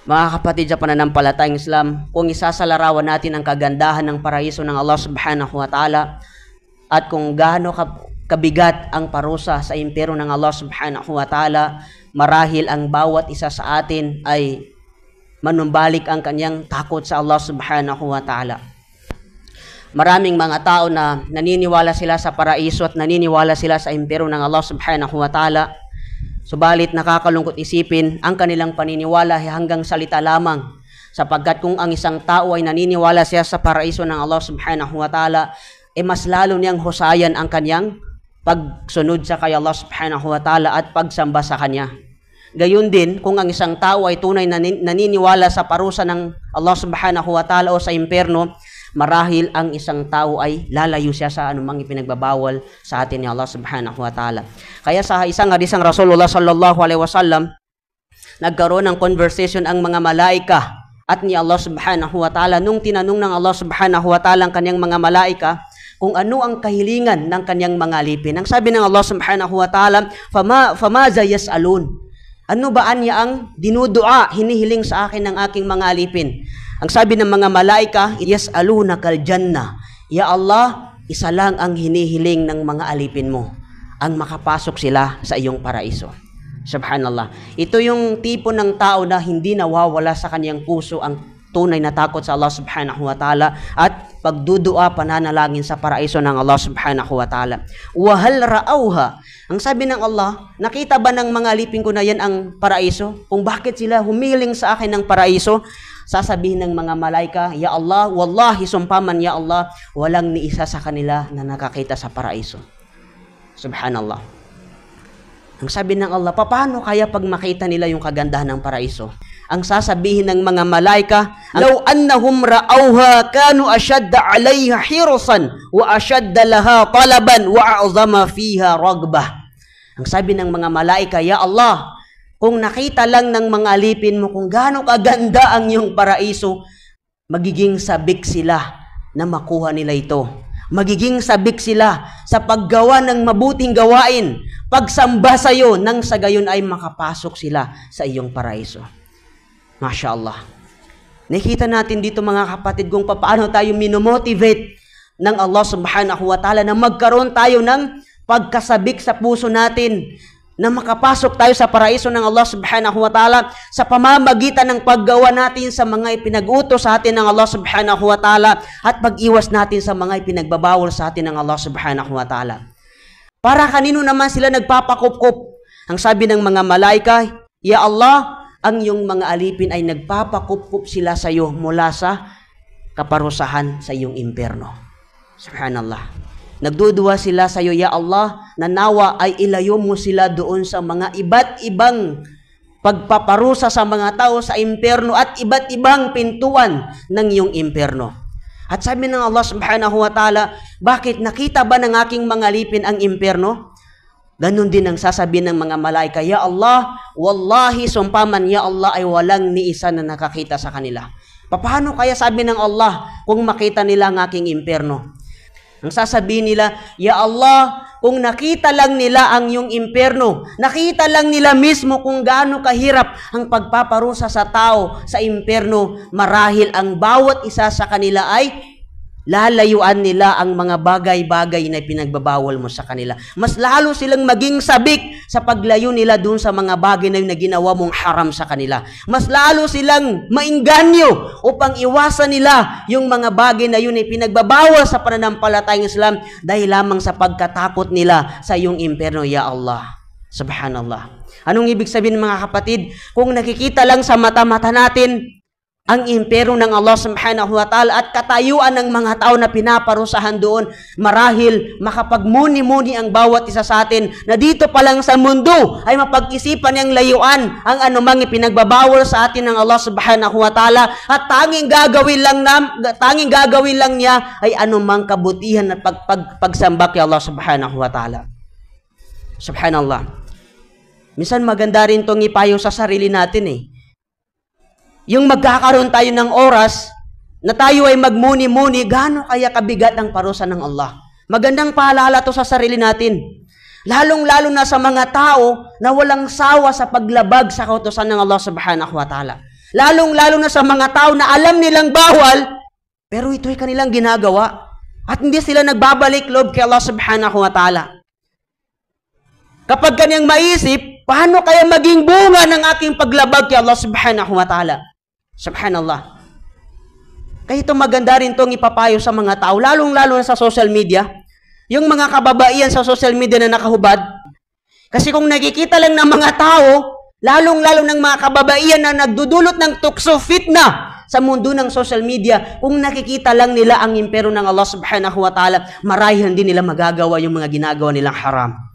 Mga kapatid sa pananampalatayang Islam, kung isasalarawan natin ang kagandahan ng paraiso ng Allah subhanahu wa ta'ala at kung gaano kabigat ang parusa sa impyerno ng Allah subhanahu wa ta'ala, marahil ang bawat isa sa atin ay manumbalik ang kanyang takot sa Allah subhanahu wa ta'ala. Maraming mga tao na naniniwala sila sa paraiso at naniniwala sila sa impyerno ng Allah subhanahu wa ta'ala. Subalit nakakalungkot isipin ang kanilang paniniwala ay hanggang salita lamang, sapagkat kung ang isang tao ay naniniwala siya sa paraiso ng Allah subhanahu wa ta'ala, mas lalo niyang husayan ang kanyang pagsunod sa kay Allah subhanahu wa ta'ala at pagsamba sa kanya. Gayon din, kung ang isang tao ay tunay na naniniwala sa parusa ng Allah subhanahu wa ta'ala o sa impyerno, marahil ang isang tao ay lalayo siya sa anumang ipinagbabawal sa atin ni Allah subhanahu wa ta'ala. Kaya sa isang hadis ng Rasulullah sallallahu alaihi wasallam, nagkaroon ng conversation ang mga malaika at ni Allah subhanahu wa ta'ala nung tinanong ng Allah subhanahu wa ta'ala ang kanyang mga malaika kung ano ang kahilingan ng kanyang mga alipin. Ang sabi ng Allah subhanahu wa ta'ala, famaza yas'alun. Ano ba niya ang dinudua, hinihiling sa akin ng aking mga alipin? Ang sabi ng mga malaika, yas'alunakal jannah. Ya Allah, isa lang ang hinihiling ng mga alipin mo, ang makapasok sila sa iyong paraiso. Subhanallah. Ito yung tipo ng tao na hindi nawawala sa kanyang puso ang tunay na takot sa Allah subhanahu wa ta'ala at pagdudua, pananalangin sa paraiso ng Allah subhanahu wa ta'ala. Wahal ra'awha. Ang sabi ng Allah, nakita ba ng mga alipin ko na yan ang paraiso? Kung bakit sila humiling sa akin ng paraiso? Sasabihin ng mga malaika, Ya Allah, wallahi sumpaman ya Allah, walang ni isa sa kanila na nakakita sa paraiso. Subhanallah. Ang sabi ng Allah, paano kaya pag makita nila yung kagandahan ng paraiso? Ang sasabihin ng mga malaika, law annahum ra'awha kanu ashadda 'alayha hirsan wa ashadda laha talaban wa a'zama fiha ragbah. Ang sabi ng mga malaika, Ya Allah, kung nakita lang ng mga alipin mo kung gaano kaganda ang iyong paraiso, magiging sabik sila na makuha nila ito. Magiging sabik sila sa paggawa ng mabuting gawain, pagsamba sa iyo, nang sa gayon ay makapasok sila sa iyong paraiso. Masya Allah. Nakita natin dito mga kapatid kung paano tayo minomotivate ng Allah subhanahu wa ta'ala na magkaroon tayo ng pagkasabik sa puso natin na makapasok tayo sa paraiso ng Allah subhanahu wa ta'ala sa pamamagitan ng paggawa natin sa mga ipinag-utos sa atin ng Allah subhanahu wa ta'ala at pag-iwas natin sa mga ipinagbabawal sa atin ng Allah subhanahu wa ta'ala. Para kanino naman sila nagpapakup-kup? Ang sabi ng mga malaika, Ya Allah, ang iyong mga alipin ay nagpapakup-kup sila sa iyo mula sa kaparusahan sa iyong impyerno. Subhanallah. Nagdudua sila sa iyo, Ya Allah, na nawa ay ilayo mo sila doon sa mga iba't ibang pagpaparusa sa mga tao sa impyerno at iba't ibang pintuan ng iyong impyerno. At sabi ng Allah subhanahu wa ta'ala, bakit nakita ba ng aking mga alipin ang impyerno? Ganon din ang sasabihin ng mga malaika, Ya Allah, wallahi sumpaman ya Allah ay walang ni isa na nakakita sa kanila. Paano kaya sabi ng Allah kung makita nila ang aking impyerno? Ang sasabihin nila, Ya Allah, kung nakita lang nila ang iyong impyerno, nakita lang nila mismo kung gaano kahirap ang pagpaparusa sa tao sa impyerno, marahil ang bawat isa sa kanila ay lalayuan nila ang mga bagay-bagay na pinagbabawal mo sa kanila. Mas lalo silang maging sabik sa paglayo nila dun sa mga bagay na ginawa mong haram sa kanila. Mas lalo silang mainganyo upang iwasan nila yung mga bagay na yun ay pinagbabawal sa pananampalatayang Islam dahil lamang sa pagkatakot nila sa iyong impyerno, Ya Allah. Subhanallah. Anong ibig sabihin mga kapatid? Kung nakikita lang sa mata-mata natin ang impyerno ng Allah subhanahu wa ta'ala at katayuan ng mga tao na pinaparusahan doon, marahil makapagmuni-muni ang bawat isa sa atin na dito pa lang sa mundo ay mapag-isipan niyang layuan ang anumang ipinagbabawal sa atin ng Allah subhanahu wa ta'ala at tanging gagawin lang niya ay anumang kabutihan at pagsamba kay Allah subhanahu wa ta'ala. Subhanallah. Minsan maganda rin itong ipayo sa sarili natin Yung magkakaroon tayo ng oras na tayo ay magmuni-muni, gaano kaya kabigat ang parusa ng Allah. Magandang paalala to sa sarili natin. Lalong-lalo na sa mga tao na walang sawa sa paglabag sa kautusan ng Allah subhanahu wa ta'ala. Lalong-lalo na sa mga tao na alam nilang bawal, pero ito'y kanilang ginagawa. At hindi sila nagbabalik loob kay Allah subhanahu wa ta'ala. Kapag kanyang maisip, paano kaya maging bunga ng aking paglabag kay Allah subhanahu wa ta'ala? Subhanallah. Kaya ito maganda rin itong ipapayo sa mga tao, lalong-lalo na sa social media. Yung mga kababaihan sa social media na nakahubad. Kasi kung nakikita lang ng mga tao, lalong-lalo ng mga kababaihan na nagdudulot ng tukso fitna sa mundo ng social media, kung nakikita lang nila ang impero ng Allah subhanahu wa ta'ala, marahil hindi nila magagawa yung mga ginagawa nilang haram.